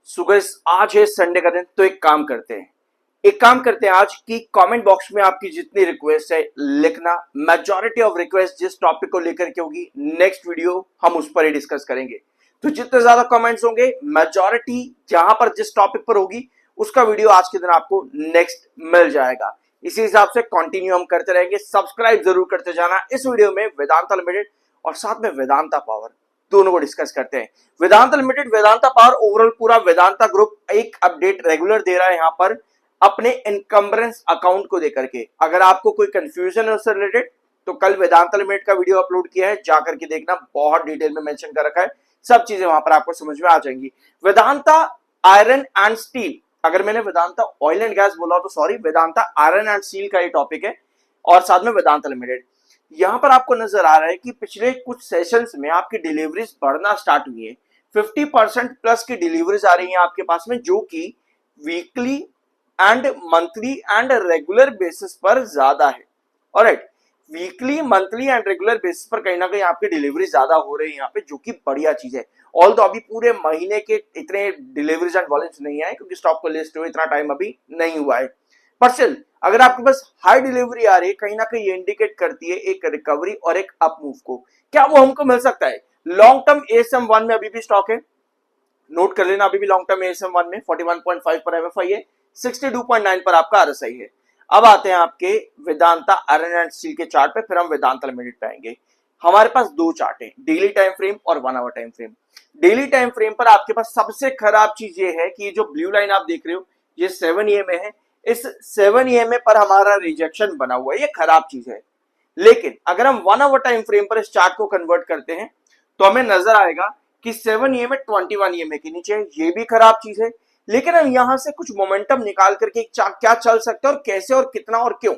So guys आज है Sunday का दिन, तो एक काम करते हैं आज की कमेंट बॉक्स में आपकी जितनी रिक्वेस्ट है लिखना। मेजॉरिटी ऑफ रिक्वेस्ट जिस टॉपिक को लेकर के होगी नेक्स्ट वीडियो हम उस पर ही डिस्कस करेंगे। तो जितने ज्यादा कमेंट्स होंगे मेजॉरिटी जहां पर जिस टॉपिक पर होगी उसका वीडियो आज के दिन आपको नेक्स्ट मिल जाएगा। इसी हिसाब से कंटिन्यू हम करते रहेंगे। सब्सक्राइब जरूर करते जाना। इस वीडियो में वेदांता लिमिटेड और साथ में वेदांता पावर दोनों को डिस्कस करते हैं। Vedanta limited, Vedanta power, overall पूरा वेदांता ग्रुप एक अपडेट रेगुलर दे रहा है यहां पर अपने इनकम्बरेंस अकाउंट को लेकर के। अगर आपको कोई कंफ्यूजन है उससे रिलेटेड तो कल वेदांता लिमिटेड का वीडियो अपलोड किया है, जाकर के देखना, बहुत डिटेल में मेंशन कर रखा है। सब चीजें वहां पर आपको समझ में आ जाएंगी। वेदांता आयरन एंड स्टील, अगर मैंने वेदांता ऑयल एंड गैस बोला तो sorry, Vedanta iron and steel का ये टॉपिक है और साथ में वेदांता लिमिटेड। यहां पर आपको नजर आ रहा है कि पिछले कुछ सेशंस में आपकी डिलीवरीज बढ़ना स्टार्ट हुई है। 50% प्लस की डिलीवरीज आ रही हैं आपके पास में, जो कि weekly and monthly and regular basis पर ज्यादा है। Alright, weekly, monthly and regular basis पर कहीं ना कहीं आपकी डिलीवरी ज्यादा हो रही है यहाँ पे, जो कि बढ़िया चीज है। ऑल तो अभी पूरे महीने के इतने डिलीवरीज एंड वॉल्यूम्स नहीं आए क्योंकि स्टॉक को लिस्ट हुए इतना टाइम अभी नहीं हुआ है। पर स्टिल अगर आपके पास हाई डिलीवरी आ रही है, कहीं ना कहीं ये इंडिकेट करती है एक रिकवरी और एक अप मूव को। क्या वो हमको मिल सकता है? लॉन्ग टर्म एएसएम 1 में अभी भी स्टॉक है, नोट कर लेना। अभी भी लॉन्ग टर्म एएसएम 1 में 41.5 पर एमएफआई है, 62.9 पर आपका आरएसआई है। अब आते हैं आपके वेदांता आयरन एंड स्टील के चार्ट पे, फिर हम वेदांता लिमिटेड पे आएंगे। हमारे पास दो चार्ट है, डेली टाइम फ्रेम और 1 hour time frame. Daily time frame पर आपके पास सबसे खराब चीज ये है कि ये जो ब्लू लाइन आप देख रहे हो ये 7 EMA है। इस 7 EMA पर हमारा रिजेक्शन बना हुआ है, ये खराब चीज है। लेकिन अगर हम 1 आवर टाइम फ्रेम पर इस चार्ट को कन्वर्ट करते हैं तो हमें नजर आएगा कि 7 EMA 21 EMA के नीचे है, ये भी खराब चीज है। लेकिन हम यहां से कुछ मोमेंटम निकाल करके क्या चल सकता है और कैसे और कितना और क्यों,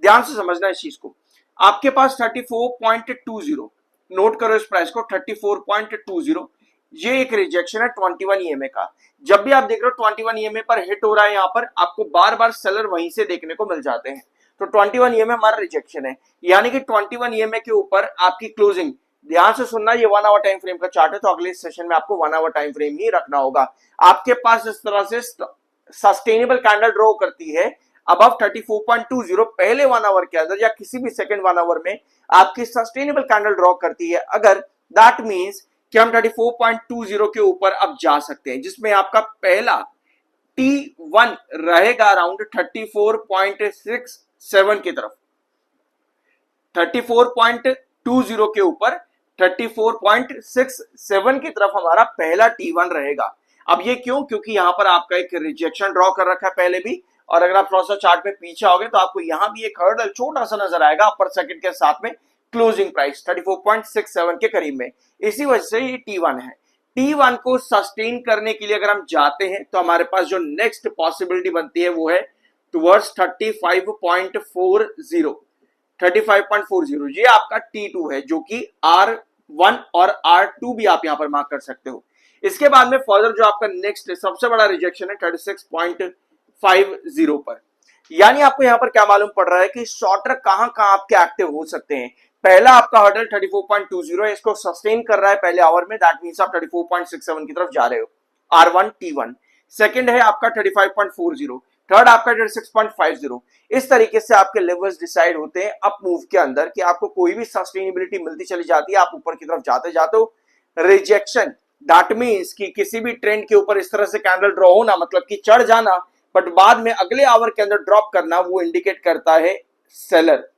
ध्यान से समझना इस चीज को। आपके पास 34.20, नोट करो इस प्राइस को, 34.20, ये एक रिजेक्शन है 21 EMA का। जब भी आप देख रहे हो 21 EMA पर हिट हो रहा है, यहां पर आपको बार बार सेलर वहीं से देखने को मिल जाते हैं। तो 21 EMA हमारा रिजेक्शन है, यानी कि 21 EMA के ऊपर आपकी क्लोजिंग, ध्यान से सुनना, ये 1 आवर टाइम फ्रेम का चार्ट है तो अगले सेशन में आपको 1 आवर टाइम फ्रेम ही रखना होगा। आपके पास इस तरह से सस्टेनेबल कैंडल ड्रॉ करती है अबव 34.20 पहले 1 आवर के अंदर या किसी भी सेकंड 1 आवर में आपकी सस्टेनेबल कैंडल ड्रॉ करती है, अगर दैट मींस कि हम 34.20 के ऊपर अब जा सकते हैं, जिसमें आपका पहला T1 रहेगा अराउंड 34.67 की तरफ। 34.20 के ऊपर 34.67 की तरफ हमारा पहला T1 रहेगा। अब ये क्यों? क्योंकि यहां पर आपका एक रिजेक्शन ड्रॉ कर रखा है पहले भी, और अगर आप थोड़ा सा चार्ट में पीछे आओगे तो आपको यहां भी एक हर्डल छोटा सा नजर आएगा अपर सर्किट के साथ में, क्लोजिंग प्राइस 34.67 के करीब में। इसी वजह से ये T1 है। T1 को सस्टेन करने के लिए अगर हम जाते हैं तो हमारे पास जो नेक्स्ट पॉसिबिलिटी बनती है वो है टुवर्ड्स 35.40, 35.40, ये आपका T2 है, जो कि R1 और R2 भी आप यहां पर मार्क कर सकते हो। इसके बाद में फर्दर जो आपका नेक्स्ट सबसे बड़ा रिजेक्शन है 36.50 पर। यानी आपको यहां पर क्या मालूम पड़ रहा है कि शॉर्टर कहां कहां आपके एक्टिव हो सकते हैं। पहला आपका हर्डल 34.20 है, इसको सस्टेन कर रहा है पहले आवर में, दैट मींस आप 34.67 की तरफ जा रहे हो, R1 T1। सेकंड है आपका 35.40, थर्ड आपका 36.50। इस तरीके से आपके लेवल्स डिसाइड होते हैं अप मूव के अंदर कि आपको कोई भी सस्टेनेबिलिटी मिलती चली जाती है, आप ऊपर की तरफ जाते जाते हो। रिजेक्शन दैट मींस कि किसी भी ट्रेंड के ऊपर इस तरह से कैंडल ड्रॉ होना, मतलब कि चढ़ जाना बट बाद में अगले आवर के अंदर ड्रॉप करना, वो इंडिकेट करता है सेलर।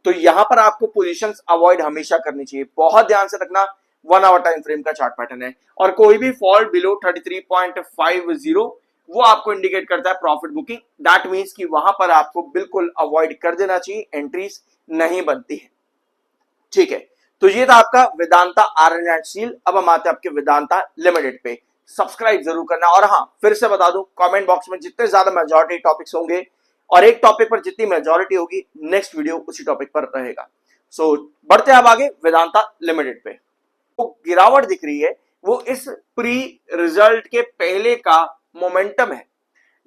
तो यहां पर आपको पोजीशंस अवॉइड हमेशा करनी चाहिए, बहुत ध्यान से रखना। 1 आवर टाइम फ्रेम का चार्ट पैटर्न है और कोई भी फॉल बिलो 33.50 वो आपको इंडिकेट करता है प्रॉफिट बुकिंग। दैट मींस कि वहां पर आपको बिल्कुल अवॉइड कर देना चाहिए, एंट्रीज नहीं बनती है। ठीक है, तो ये था आपका वेदांता आयरन एंड स्टील। अब हम आते हैं आपके वेदांता लिमिटेड पे। सब्सक्राइब जरूर करना, और हाँ फिर से बता दूं, कमेंट बॉक्स में जितने ज्यादा मेजॉरिटी टॉपिक्स होंगे और एक टॉपिक पर जितनी मेजॉरिटी होगी नेक्स्ट वीडियो उसी टॉपिक पर रहेगा। सो बढ़ते हैं अब आगे वेदांता लिमिटेड पे। वो गिरावट दिख रही है, वो इस प्री रिजल्ट के पहले का मोमेंटम है।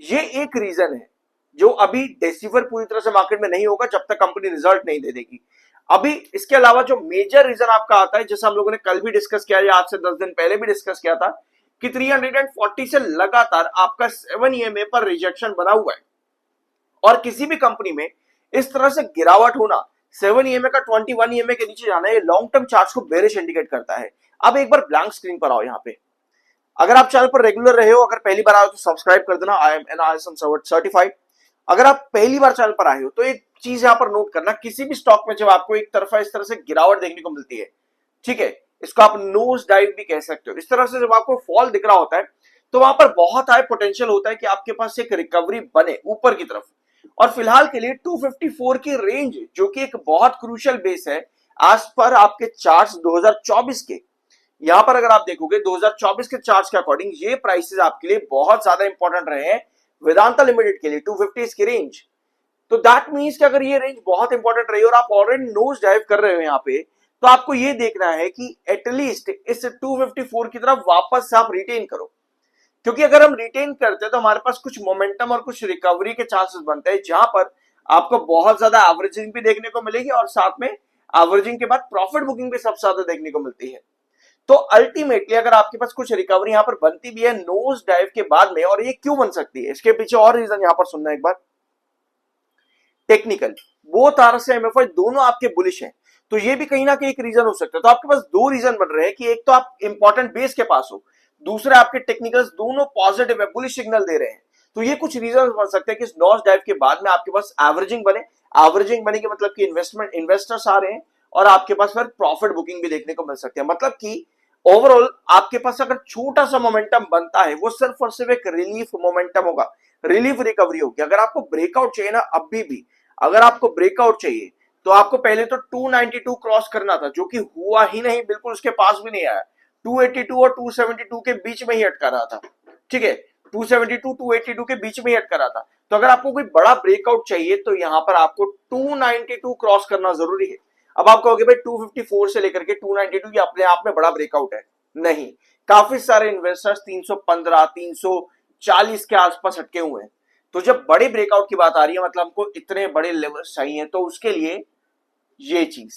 ये एक रीजन है जो अभी डिसीवर पूरी तरह से मार्केट में नहीं होगा जब तक कंपनी रिजल्ट नहीं दे देगी। अभी इसके अलावा जो मेजर रीजन आपका आता है, जैसे हम लोगों ने कल भी डिस्कस किया या आज से 10 दिन पहले भी डिस्कस किया था, कि 340 से लगातार आपका 7 EMA पर रिजेक्शन बना हुआ है, और किसी भी कंपनी में इस तरह से गिरावट होना, 7 EMA का 21 EMA के नीचे जाना, ये लॉन्ग टर्म चार्ट को बेरिश इंडिकेट करता है। अब एक बार ब्लैंक स्क्रीन पर आओ। यहाँ पे अगर आप चैनल पर रेगुलर रहे हो, अगर पहली बार आए हो तो सब्सक्राइब कर देना। I am an ISM certified. अगर आप पहली बार चैनल पर आए हो तो एक चीज यहाँ पर नोट करना, किसी भी स्टॉक में जब आपको एक तरफा इस तरह से गिरावट देखने को मिलती है, ठीक है, इसको आप नोज डाइव भी कह सकते हो, इस तरह से जब आपको फॉल दिख रहा होता है तो वहां पर बहुत हाई पोटेंशियल होता है कि आपके पास एक रिकवरी बने ऊपर की तरफ। और फिलहाल के लिए 254 की रेंज, जो कि एक बहुत क्रूशियल बेस है आज पर आपके चार्ट्स 2024 के, यहां पर अगर आप देखोगे 2024 के चार्ट्स के अकॉर्डिंग ये प्राइसेस आपके लिए बहुत ज्यादा इंपॉर्टेंट रहे हैं वेदांता लिमिटेड के लिए, 250 की रेंज। तो दैट मींस कि अगर ये रेंज बहुत इंपॉर्टेंट रही और आप ऑलरेडी नोज डाइव कर रहे हो यहाँ पे, तो आपको ये देखना है कि एटलीस्ट इस 254 की तरफ वापस से आप रिटेन करो, क्योंकि अगर हम रिटेन करते हैं तो हमारे पास कुछ मोमेंटम और कुछ रिकवरी के चांसेस बनते हैं, जहां पर आपको बहुत ज्यादा एवरेजिंग भी देखने को मिलेगी और साथ में एवरेजिंग के बाद प्रॉफिट बुकिंग भी सबसे ज्यादा देखने को मिलती है। तो अल्टीमेटली अगर आपके पास कुछ रिकवरी यहां पर बनती भी है नोज डाइव के बाद में, और ये क्यों बन सकती है, इसके पीछे और रीजन यहां पर सुनना एक बार। टेक्निकल, बोथ आरएसआई एमएफआई दोनों आपके बुलिश हैं, तो ये भी कहीं ना कहीं एक रीजन हो सकता है। तो आपके पास दो रीजन बन रहे हैं कि एक तो आप इंपॉर्टेंट बेस के पास हो, दूसरा आपके टेक्निकल्स दोनों पॉजिटिव है, बुलिश सिग्नल दे रहे हैं। तो ये कुछ रीजन बन सकते हैं कि इस नॉच डाइव के बाद में आपके पास एवरेजिंग बने। एवरेजिंग बने के मतलब कि इन्वेस्टर्स आ रहे हैं और आपके पास फिर प्रॉफिट बुकिंग भी देखने को मिल सकती है। मतलब कि ओवरऑल आपके पास अगर छोटा सा मोमेंटम बनता है, वो सिर्फ और सिर्फ एक रिलीफ मोमेंटम होगा, रिलीफ रिकवरी होगी। अगर आपको ब्रेकआउट चाहिए ना, अभी भी अगर आपको ब्रेकआउट चाहिए तो आपको पहले तो 292 क्रॉस करना था, जो कि हुआ ही नहीं, बिल्कुल उसके पास भी नहीं आया। 282 और 272 के बीच में ही अटका रहा था, ठीक है, 272 282 के बीच में ही अटका रहा था। तो अगर आपको कोई बड़ा ब्रेकआउट चाहिए तो यहां पर आपको 292 क्रॉस करना जरूरी है। अब आप कहोगे भाई 254 से लेकर के 292 ये अपने आप में बड़ा ब्रेकआउट है, नहीं, काफी सारे इन्वेस्टर्स 315 340 के आसपास अटके हुए हैं। तो जब बड़े ब्रेकआउट की बात आ रही है, मतलब हमको इतने बड़े लेवल्स चाहिए, तो उसके लिए ये चीज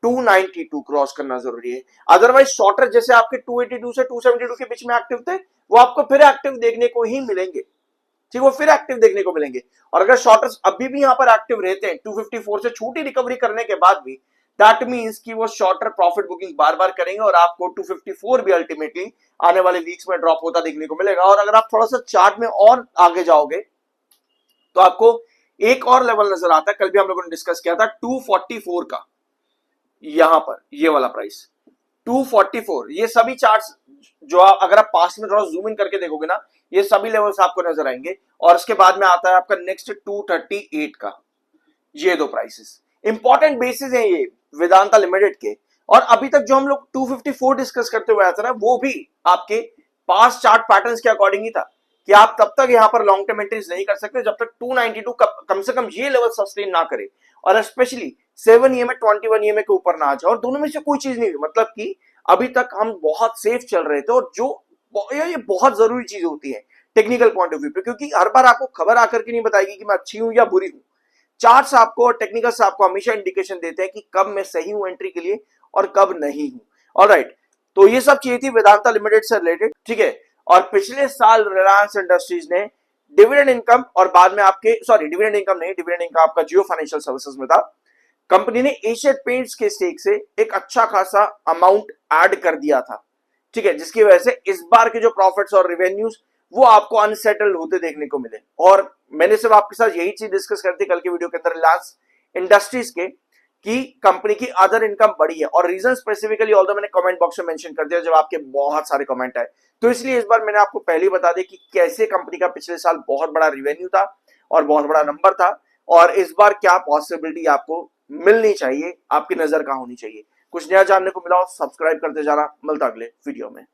292 क्रॉस करना जरूरी है। अदरवाइज शॉर्टर जैसे आपके 282 से 272 के बीच में एक्टिव थे, वो आपको फिर एक्टिव देखने को ही मिलेंगे, ठीक, वो फिर एक्टिव देखने को मिलेंगे। और अगर शॉर्टर्स अभी भी यहां पर एक्टिव रहते हैं 254 से छोटी रिकवरी करने के बाद भी, दैट मींस कि वो शॉर्टर प्रॉफिट बुकिंग बार बार करेंगे और आपको 254 भी अल्टीमेटली आने वाले वीक्स में ड्रॉप होता देखने को मिलेगा। और अगर आप थोड़ा सा चार्ट में और आगे जाओगे तो आपको एक और लेवल नजर आता है, कल भी हम लोगों ने डिस्कस किया था 244 का, यहां पर ये वाला प्राइस 244, ये सभी चार्ट्स जो अगर आप पास में थोड़ा जूम इन करके देखोगे ना, ये सभी लेवल्स आपको नजर आएंगे। और उसके बाद में आता है आपका नेक्स्ट 238 का, ये दो प्राइसेस इंपॉर्टेंट बेसिस हैं ये वेदांता लिमिटेड के। और अभी तक जो हम लोग 254 डिस्कस करते हुए आया था ना, वो भी आपके पास चार्ट पैटर्न्स के अकॉर्डिंग ही था कि आप तब तक यहां पर लॉन्ग टर्म एंट्रीज नहीं कर सकते जब तक 292 कम से कम ये लेवल सस्टेन ना करे, और स्पेशली 7 EMA 21 EMA के ऊपर ना आ जाए। और दोनों में से कोई चीज नहीं हुई, मतलब कि अभी तक हम बहुत सेफ चल रहे थे। और जो ये बहुत जरूरी चीज होती है टेक्निकल पॉइंट ऑफ व्यू पे, क्योंकि हर बार आपको खबर आकर के नहीं बताएगी कि मैं अच्छी हूं या बुरी हूं। चार्ट्स आपको और टेक्निकल्स आपको हमेशा इंडिकेशन देते हैं कि कब मैं सही हूं एंट्री के लिए और कब नहीं हूं। ऑलराइट, तो ये सब चीजें थी वेदांता लिमिटेड से रिलेटेड, ठीक है। और पिछले साल रिलायंस इंडस्ट्रीज ने डिविडेंड इनकम और बाद में आपके डिविडेंड इनकम नहीं, डिविडेंड इनकम आपका जियो फाइनेंशियल सर्विसेज में था। कंपनी ने एशियन पेंट्स के स्टेक से एक अच्छा खासा अमाउंट ऐड कर दिया था, ठीक है, जिसकी वजह से इस बार के जो प्रॉफिट्स और रेवेन्यूज वो आपको अनसेटल्ड होते देखने को मिले। और मैंने सिर्फ आपके साथ यही चीज डिस्कस करती कल के वीडियो के अंदर रिलायंस इंडस्ट्रीज के, कि कंपनी की अदर इनकम बढ़ी है। और रीजन स्पेसिफिकली ऑल्दो मैंने कमेंट बॉक्स में मेंशन कर दिया जब आपके बहुत सारे कमेंट आए, तो इसलिए इस बार मैंने आपको पहले ही बता दिया कि कैसे कंपनी का पिछले साल बहुत बड़ा रेवेन्यू था और बहुत बड़ा नंबर था, और इस बार क्या पॉसिबिलिटी आपको मिलनी चाहिए, आपकी नजर कहां होनी चाहिए। कुछ नया जानने को मिला हो सब्सक्राइब करते जाना, मिलता अगले वीडियो में।